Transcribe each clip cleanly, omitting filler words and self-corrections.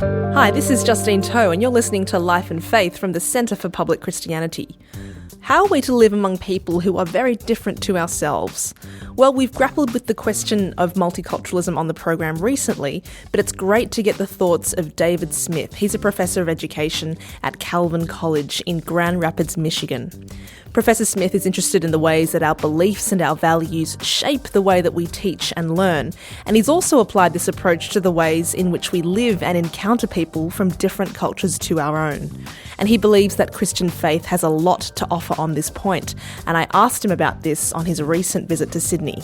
Hi, this is Justine Toe, and you're listening to Life and Faith from the Centre for Public Christianity. How are we to live among people who are very different to ourselves? Well, we've grappled with the question of multiculturalism on the program recently, but it's great to get the thoughts of David Smith. He's a professor of education at Calvin College in Grand Rapids, Michigan. Professor Smith is interested in the ways that our beliefs and our values shape the way that we teach and learn, and he's also applied this approach to the ways in which we live and encounter people from different cultures to our own. And he believes that Christian faith has a lot to offer on this point, and I asked him about this on his recent visit to Sydney.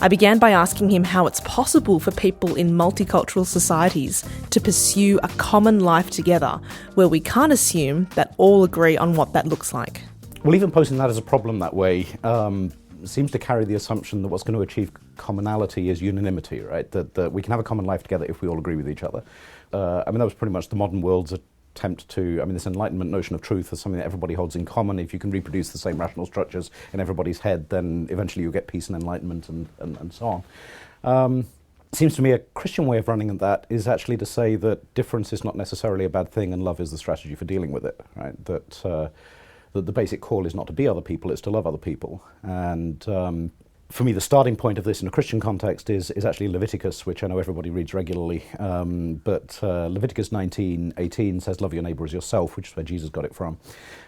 I began by asking him how it's possible for people in multicultural societies to pursue a common life together, where we can't assume that all agree on what that looks like. Well, even posing that as a problem that way seems to carry the assumption that what's going to achieve commonality is unanimity, right? That we can have a common life together if we all agree with each other. That was pretty much the modern world's attempt to, this Enlightenment notion of truth is something that everybody holds in common. If you can reproduce the same rational structures in everybody's head, then eventually you'll get peace and enlightenment and so on. Seems to me a Christian way of running that is actually to say that difference is not necessarily a bad thing and love is the strategy for dealing with it, right? That the basic call is not to be other people, it's to love other people. And for me, the starting point of this in a Christian context is actually Leviticus, which I know everybody reads regularly. But Leviticus 19:18 says, love your neighbour as yourself, which is where Jesus got it from.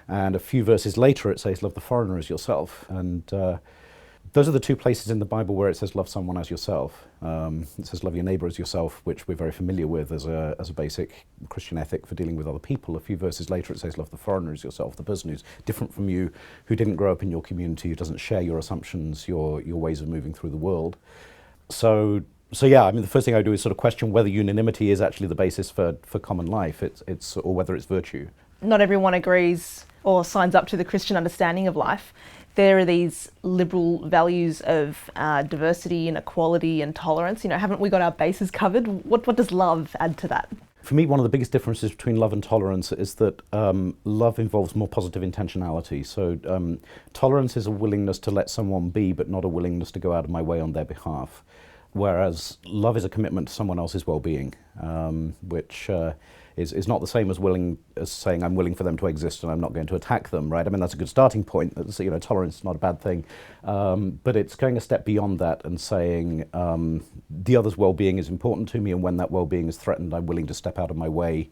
And a few verses later, it says, love the foreigner as yourself. And those are the two places in the Bible where it says, love someone as yourself. It says, love your neighbour as yourself, which we're very familiar with as a basic Christian ethic for dealing with other people. A few verses later, it says, love the foreigner as yourself, the person who's different from you, who didn't grow up in your community, who doesn't share your assumptions, your ways of moving through the world. So yeah, the first thing I do is sort of question whether unanimity is actually the basis for common life, or whether it's virtue. Not everyone agrees or signs up to the Christian understanding of life. There are these liberal values of diversity and equality and tolerance. Haven't we got our bases covered? What does love add to that? For me, one of the biggest differences between love and tolerance is that love involves more positive intentionality. So tolerance is a willingness to let someone be, but not a willingness to go out of my way on their behalf. Whereas love is a commitment to someone else's well-being, which is not the same as saying I'm willing for them to exist and I'm not going to attack them, right? That's a good starting point. Tolerance is not a bad thing, but it's going a step beyond that and saying the other's well-being is important to me, and when that well-being is threatened, I'm willing to step out of my way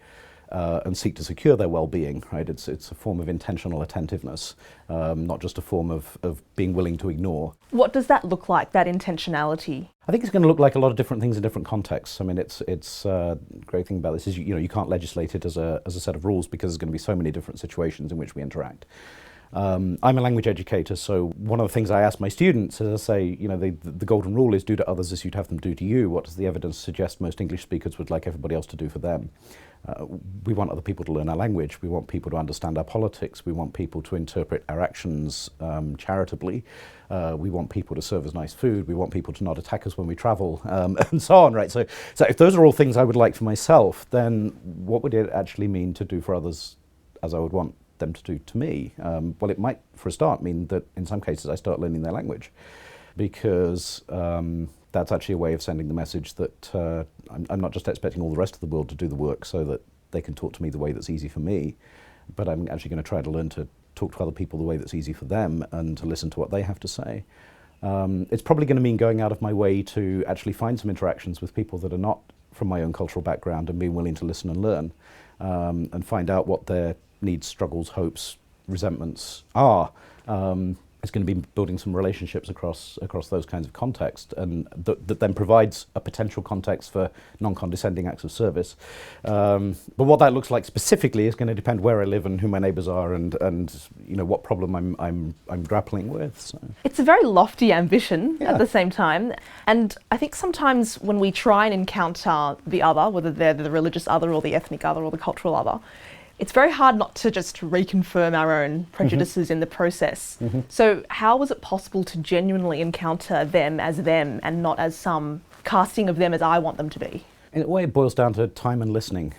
and seek to secure their well-being, right? It's a form of intentional attentiveness, not just a form of being willing to ignore. What does that look like, that intentionality? I think it's going to look like a lot of different things in different contexts. It's great thing about this is you can't legislate it as a set of rules because there's going to be so many different situations in which we interact. I'm a language educator, so one of the things I ask my students is I say, the golden rule is do to others as you'd have them do to you. What does the evidence suggest most English speakers would like everybody else to do for them? We want other people to learn our language. We want people to understand our politics. We want people to interpret our actions charitably. We want people to serve us nice food. We want people to not attack us when we travel, and so on, right? So if those are all things I would like for myself, then what would it actually mean to do for others as I would want them to do to me? Well, it might, for a start, mean that in some cases I start learning their language, because that's actually a way of sending the message that I'm not just expecting all the rest of the world to do the work so that they can talk to me the way that's easy for me, but I'm actually going to try to learn to talk to other people the way that's easy for them and to listen to what they have to say. It's probably going to mean going out of my way to actually find some interactions with people that are not from my own cultural background and being willing to listen and learn and find out what their needs, struggles, hopes, resentments are. It's going to be building some relationships across those kinds of contexts, and that then provides a potential context for non-condescending acts of service. But what that looks like specifically is going to depend where I live and who my neighbours are, and what problem I'm grappling with. So. It's a very lofty ambition at the same time, and I think sometimes when we try and encounter the other, whether they're the religious other or the ethnic other or the cultural other, it's very hard not to just reconfirm our own prejudices in the process. So how was it possible to genuinely encounter them and not as some casting of them as I want them to be? In a way, it boils down to time and listening.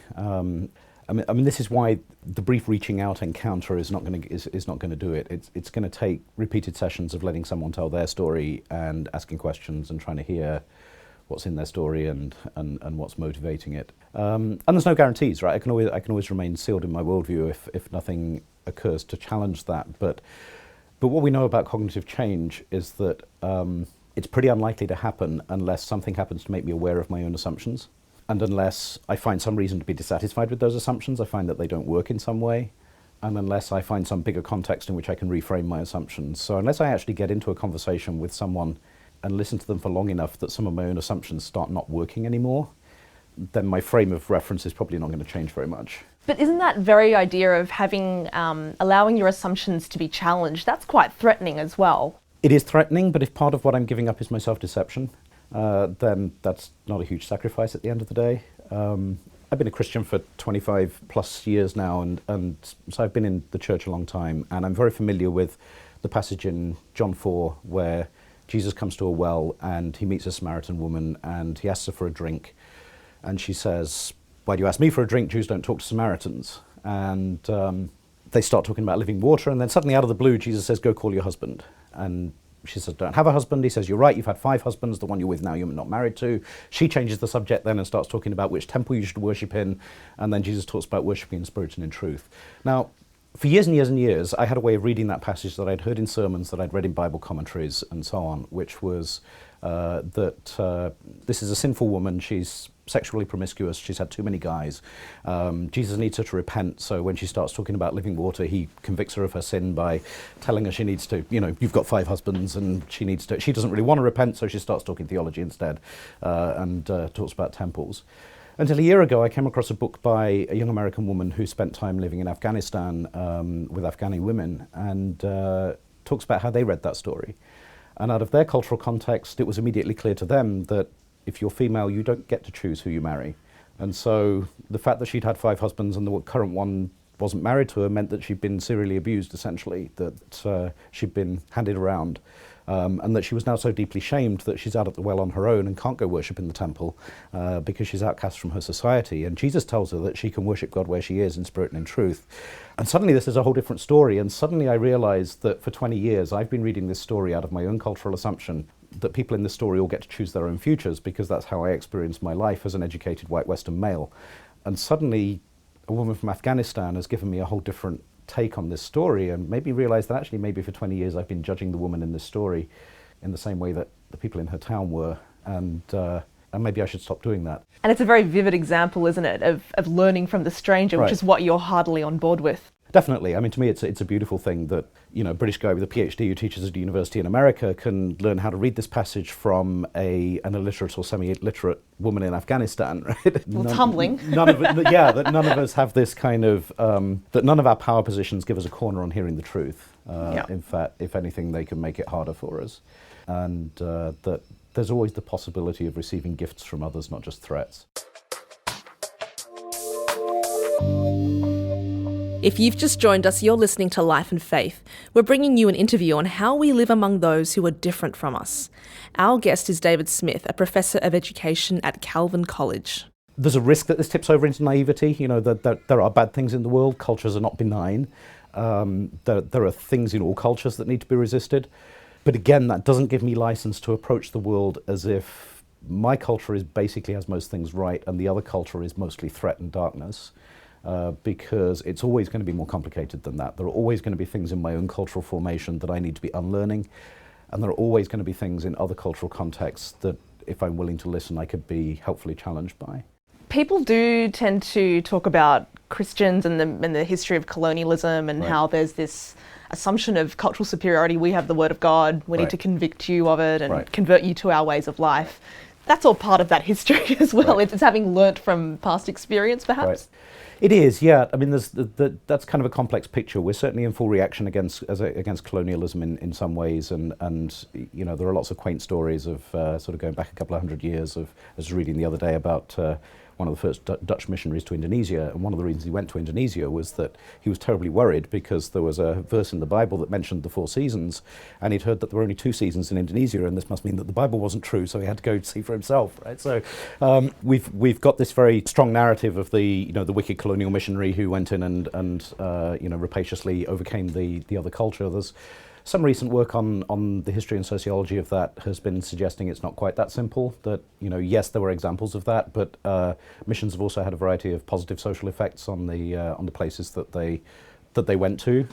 This is why the brief reaching out encounter is not going to do it. It's going to take repeated sessions of letting someone tell their story and asking questions and trying to hear what's in their story and what's motivating it. And there's no guarantees, right? I can always remain sealed in my worldview if nothing occurs to challenge that. But what we know about cognitive change is that it's pretty unlikely to happen unless something happens to make me aware of my own assumptions. And unless I find some reason to be dissatisfied with those assumptions, I find that they don't work in some way. And unless I find some bigger context in which I can reframe my assumptions. So unless I actually get into a conversation with someone and listen to them for long enough that some of my own assumptions start not working anymore, then my frame of reference is probably not going to change very much. But isn't that very idea of having, allowing your assumptions to be challenged, that's quite threatening as well? It is threatening, but if part of what I'm giving up is my self-deception, then that's not a huge sacrifice at the end of the day. I've been a Christian for 25 plus years now, and so I've been in the church a long time, and I'm very familiar with the passage in John 4 where Jesus comes to a well and he meets a Samaritan woman and he asks her for a drink, and she says, "Why do you ask me for a drink? Jews don't talk to Samaritans." And they start talking about living water, and then suddenly out of the blue Jesus says, "Go call your husband." And she says, "Don't have a husband." He says, "You're right, you've had 5 husbands, the one you're with now you're not married to." She changes the subject then and starts talking about which temple you should worship in, and then Jesus talks about worshiping in spirit and in truth. Now, for years and years and years, I had a way of reading that passage that I'd heard in sermons, that I'd read in Bible commentaries and so on, which was that this is a sinful woman, she's sexually promiscuous, she's had too many guys. Jesus needs her to repent, so when she starts talking about living water, he convicts her of her sin by telling her she needs to, you've got 5 husbands, and she doesn't really want to repent, so she starts talking theology instead, and talks about temples. Until a year ago, I came across a book by a young American woman who spent time living in Afghanistan with Afghani women, and talks about how they read that story. And out of their cultural context, it was immediately clear to them that if you're female, you don't get to choose who you marry. And so the fact that she'd had 5 husbands and the current one wasn't married to her meant that she'd been serially abused, essentially, that she'd been handed around. And that she was now so deeply shamed that she's out at the well on her own and can't go worship in the temple because she's outcast from her society. And Jesus tells her that she can worship God where she is in spirit and in truth. And suddenly this is a whole different story. And suddenly I realized that for 20 years I've been reading this story out of my own cultural assumption that people in this story all get to choose their own futures, because that's how I experienced my life as an educated white Western male. And suddenly a woman from Afghanistan has given me a whole different take on this story, and made me realize that actually maybe for 20 years I've been judging the woman in this story in the same way that the people in her town were, and maybe I should stop doing that. And it's a very vivid example, isn't it, of learning from the stranger, right, which is what you're heartily on board with. Definitely. I mean, to me, it's a beautiful thing that, a British guy with a PhD who teaches at a university in America can learn how to read this passage from an illiterate or semi-literate woman in Afghanistan, right? Well, humbling. None of it, yeah, that none of us have this kind of, that none of our power positions give us a corner on hearing the truth. Yeah. In fact, if anything, they can make it harder for us. And that there's always the possibility of receiving gifts from others, not just threats. If you've just joined us, you're listening to Life and Faith. We're bringing you an interview on how we live among those who are different from us. Our guest is David Smith, a professor of education at Calvin College. There's a risk that this tips over into naivety, that there are bad things in the world, cultures are not benign. There are things in all cultures that need to be resisted. But again, that doesn't give me license to approach the world as if my culture is basically has most things right and the other culture is mostly threat and darkness. Because it's always going to be more complicated than that. There are always going to be things in my own cultural formation that I need to be unlearning, and there are always going to be things in other cultural contexts that, if I'm willing to listen, I could be helpfully challenged by. People do tend to talk about Christians and the history of colonialism and right, how there's this assumption of cultural superiority. We have the Word of God, we right, need to convict you of it and right, convert you to our ways of life. That's all part of that history as well. Right. It's having learnt from past experience, perhaps. Right. It is, yeah. I mean, that's kind of a complex picture. We're certainly in full reaction against colonialism in some ways, and there are lots of quaint stories of sort of going back a couple of hundred years. I was reading the other day about one of the first Dutch missionaries to Indonesia, and one of the reasons he went to Indonesia was that he was terribly worried because there was a verse in the Bible that mentioned the 4 seasons, and he'd heard that there were only 2 seasons in Indonesia, and this must mean that the Bible wasn't true, so he had to go see for himself, right? So we've got this very strong narrative of the wicked colonial missionary who went in and rapaciously overcame the other culture. Some recent work on the history and sociology of that has been suggesting it's not quite that simple, that, yes, there were examples of that, but missions have also had a variety of positive social effects on the places that they went to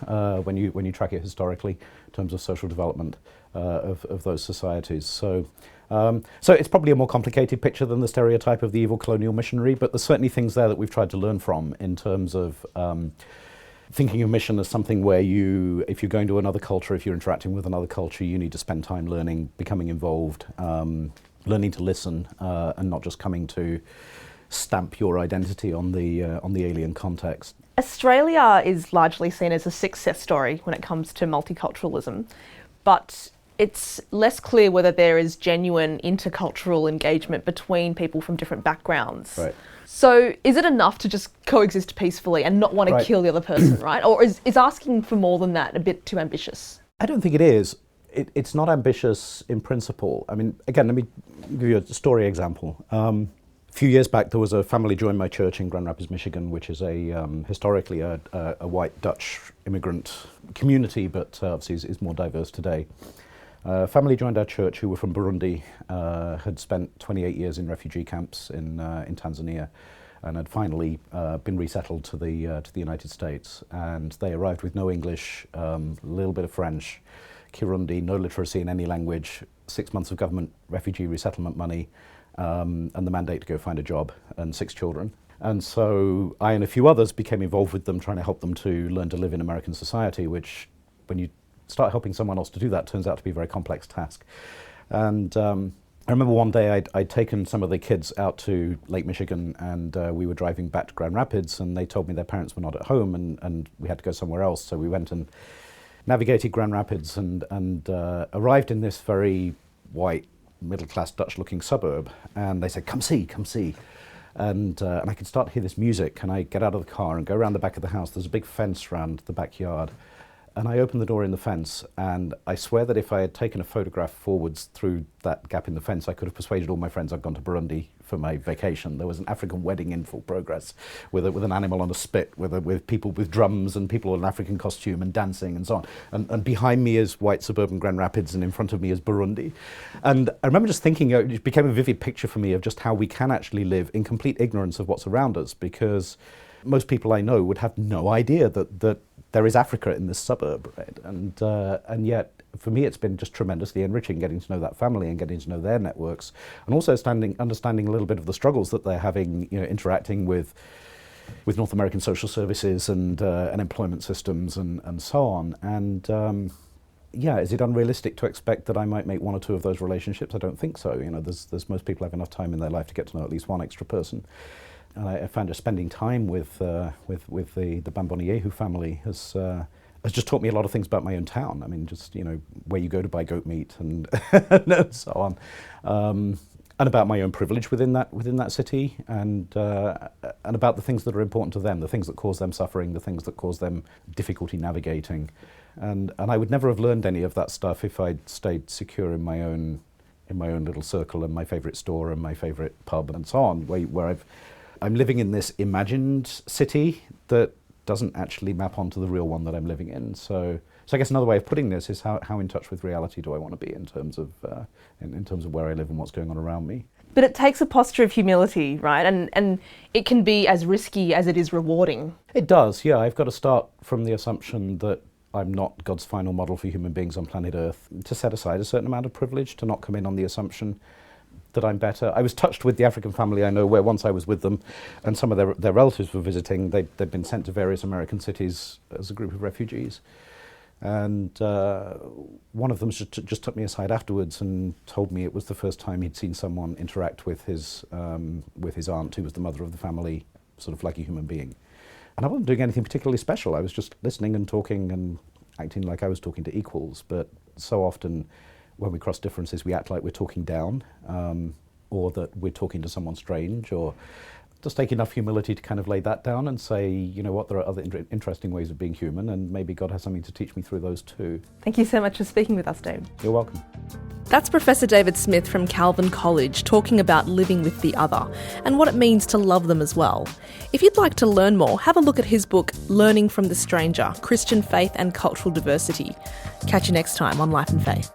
when you track it historically in terms of social development of those societies. So it's probably a more complicated picture than the stereotype of the evil colonial missionary, but there's certainly things there that we've tried to learn from in terms of thinking of mission as something where if you're going to another culture, if you're interacting with another culture, you need to spend time learning, becoming involved, learning to listen, and not just coming to stamp your identity on the alien context. Australia is largely seen as a success story when it comes to multiculturalism, but it's less clear whether there is genuine intercultural engagement between people from different backgrounds. Right. So is it enough to just coexist peacefully and not want to kill the other person, right? Or is asking for more than that a bit too ambitious? I don't think it is. It's not ambitious in principle. I mean, again, let me give you a story example. A few years back, there was a family joined my church in Grand Rapids, Michigan, which is historically a white Dutch immigrant community, but obviously is more diverse today. Family joined our church who were from Burundi, had spent 28 years in refugee camps in Tanzania, and had finally been resettled to the United States. And they arrived with no English, a little bit of French, Kirundi, no literacy in any language, 6 months of government refugee resettlement money, and the mandate to go find a job, and 6 children. And so I and a few others became involved with them, trying to help them to learn to live in American society, which, when you start helping someone else to do that, turns out to be a very complex task. And I remember one day I'd taken some of the kids out to Lake Michigan, and we were driving back to Grand Rapids, and they told me their parents were not at home, and we had to go somewhere else. So we went and navigated Grand Rapids and arrived in this very white, middle-class Dutch-looking suburb. And they said, come see. And I could start to hear this music, and I get out of the car and go around the back of the house. There's a big fence around the backyard. And I opened the door in the fence, and I swear that if I had taken a photograph forwards through that gap in the fence, I could have persuaded all my friends I'd gone to Burundi for my vacation. There was an African wedding in full progress with an animal on a spit, with people with drums and people in an African costume and dancing and so on. And behind me is white suburban Grand Rapids, and in front of me is Burundi. And I remember just thinking, it became a vivid picture for me of just how we can actually live in complete ignorance of what's around us, because most people I know would have no idea that there is Africa in this suburb, right? And yet, for me, it's been just tremendously enriching getting to know that family and getting to know their networks, and also understanding a little bit of the struggles that they're having, interacting with North American social services and employment systems and so on. And is it unrealistic to expect that I might make one or two of those relationships? I don't think so. There's most people have enough time in their life to get to know at least one extra person. And I found just spending time with the Bamboniyehu family has just taught me a lot of things about my own town. I mean, just where you go to buy goat meat and and so on, and about my own privilege within that city, and about the things that are important to them, the things that cause them suffering, the things that cause them difficulty navigating, and I would never have learned any of that stuff if I'd stayed secure in my own little circle and my favourite store and my favourite pub and so on, where I'm living in this imagined city that doesn't actually map onto the real one that I'm living in. So I guess another way of putting this is how in touch with reality do I want to be in terms of where I live and what's going on around me. But it takes a posture of humility, right? And it can be as risky as it is rewarding. It does, yeah. I've got to start from the assumption that I'm not God's final model for human beings on planet Earth, to set aside a certain amount of privilege, to not come in on the assumption that I'm better. I was touched with the African family I know, where once I was with them and some of their relatives were visiting. They'd been sent to various American cities as a group of refugees. And one of them just took me aside afterwards and told me it was the first time he'd seen someone interact with his aunt, who was the mother of the family, sort of like a human being. And I wasn't doing anything particularly special. I was just listening and talking and acting like I was talking to equals. But so often when we cross differences, we act like we're talking down, or that we're talking to someone strange, just take enough humility to kind of lay that down and say, you know what, there are other interesting ways of being human, and maybe God has something to teach me through those too. Thank you so much for speaking with us, David. You're welcome. That's Professor David Smith from Calvin College talking about living with the other and what it means to love them as well. If you'd like to learn more, have a look at his book, Learning from the Stranger, Christian Faith and Cultural Diversity. Catch you next time on Life and Faith.